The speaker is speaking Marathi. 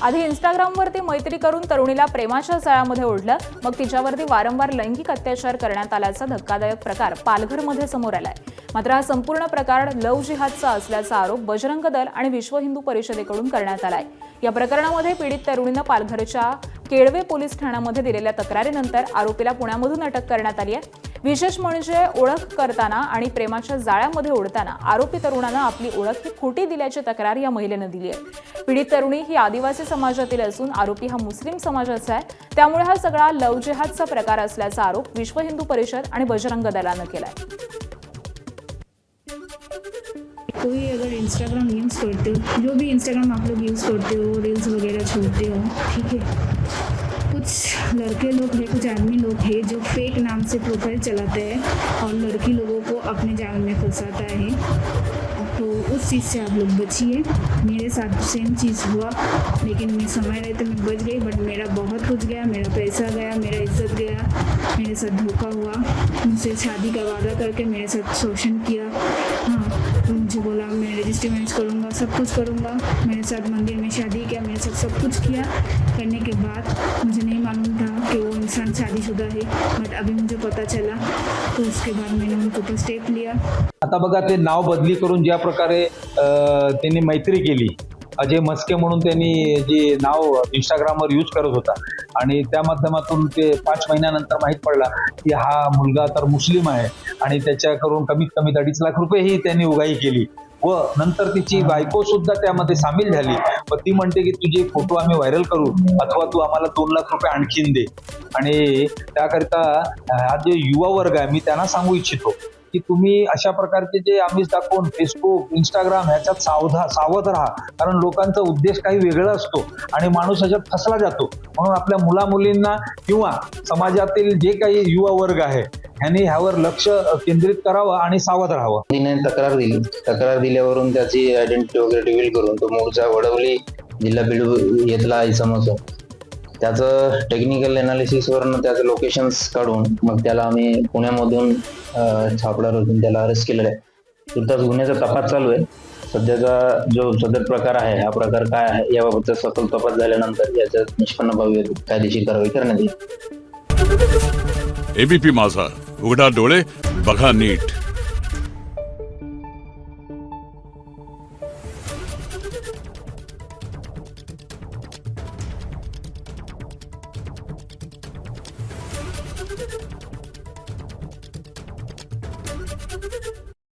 आधी इंस्टाग्रामवरती मैत्री करून तरुणीला प्रेमाच्या जाळ्यामध्ये ओढलं, मग तिच्यावरती वारंवार लैंगिक अत्याचार करण्यात आल्याचा धक्कादायक प्रकार पालघरमध्ये समोर आलाय। मात्र हा संपूर्ण प्रकार लव्ह जिहादचा असल्याचा आरोप बजरंग दल आणि विश्व हिंदू परिषदेकडून करण्यात आलाय। या प्रकरणामध्ये पीडित तरुणीनं पालघरच्या केळवे पोलीस ठाण्यामध्ये दिलेल्या तक्रारीनंतर आरोपीला पुण्यामधून अटक करण्यात आली आहे। विशेष म्हणजे ओळख करताना आणि प्रेमाच्या जाळ्यामध्ये ओढताना आरोपी तरुणानं आपली ओळख ही खोटी दिल्याची तक्रार या महिलेनं दिली आहे। पीडित तरुणी ही आदिवासी समाजातील असून आरोपी हा मुस्लिम समाजाचा आहे, त्यामुळे हा सगळा लव्ह जिहादचा प्रकार असल्याचा आरोप विश्व हिंदू परिषद आणि बजरंग दलानं केलाय। कोई अगर इंस्टाग्राम यूज़ करते हो, जो भी इंस्टाग्राम आप लोग यूज़ करते हो, रील्स वगैरह छोड़ते हो, ठीक है। कुछ लड़के लोग हैं, कुछ आदमी लोग हैं जो फेक नाम से प्रोफाइल चलाते हैं और लड़की लोगों को अपने जाल में फंसाता है। तो उस चीज़ से आप लोग बचिए। मेरे साथ सेम चीज़ हुआ, लेकिन मैं समय रहते मैं बच गई, बट मेरा बहुत कुछ गया, मेरा पैसा गया, मेरा इज्जत गया, मेरे साथ धोखा हुआ। मुझसे शादी का वादा करके मेरे साथ शोषण किया। हाँ, तो मुझे बोला मैं रजिस्ट्री मैरिज करूँगा, सब कुछ करूँगा। मेरे साथ मंदिर में शादी किया, मेरे साथ सब कुछ किया। करने के बाद मुझे नहीं मालूम था कि वो इंसान शादीशुदा है, बट अभी मुझे पता चला, तो उसके बाद मैंने उनके ऊपर स्टेप लिया। आता बघा, ते नाव बदली करून ज्या प्रकारे त्यांनी मैत्री केली, अजय मस्के म्हणून त्यांनी जे नाव इंस्टाग्रामवर यूज करत होता आणि त्या माध्यमातून ते 5 महिन्यानंतर माहीत पडला की हा मुलगा तर मुस्लिम आहे आणि त्याच्याकडून कमीत कमी 2.5 लाख रुपये ही त्यांनी उगाही केली व नंतर तिची बायको सुद्धा त्यामध्ये सामील झाली। व ती म्हणते की तुझे फोटो आम्ही व्हायरल करू अथवा तू आम्हाला 2 लाख रुपये आणखीन दे। आणि त्याकरिता हा जे युवा वर्ग आहे, मी त्यांना सांगू इच्छितो की तुम्ही अशा प्रकारचे जे आमिष दाखवून फेसबुक, इंस्टाग्राम ह्याच्यात सावध राहा, कारण लोकांचा उद्देश काही वेगळा असतो आणि माणूस ह्याच्यात फसला जातो। म्हणून आपल्या मुला-मुलींना किंवा समाजातील जे काही युवा वर्ग आहे ह्यांनी ह्यावर लक्ष केंद्रित करावं आणि सावध राहावं। तिने तक्रार दिल्यावरून त्याची आयडेंटिटी वगैरे रिव्हील करून तो मूळचा वडवली, जिल्हा बीड येथला समजतो। त्याचं टेक्निकल एनालिसिसवरून त्याचं लोकेशन्स काढून मग त्याला आम्ही पुण्यामधून छापडा रचून त्याला अरेस्ट केलेलं आहे। सुद्धा गुन्ह्याचा तपास चालू आहे। सध्याचा जो सदर प्रकार आहे, हा प्रकार काय आहे याबाबतचा सखोल तपास झाल्यानंतर याचं निष्पन्न कायदेशीर कारवाई करण्यात येईल। एबीपी माझा, उघडा डोळे बघा नीट।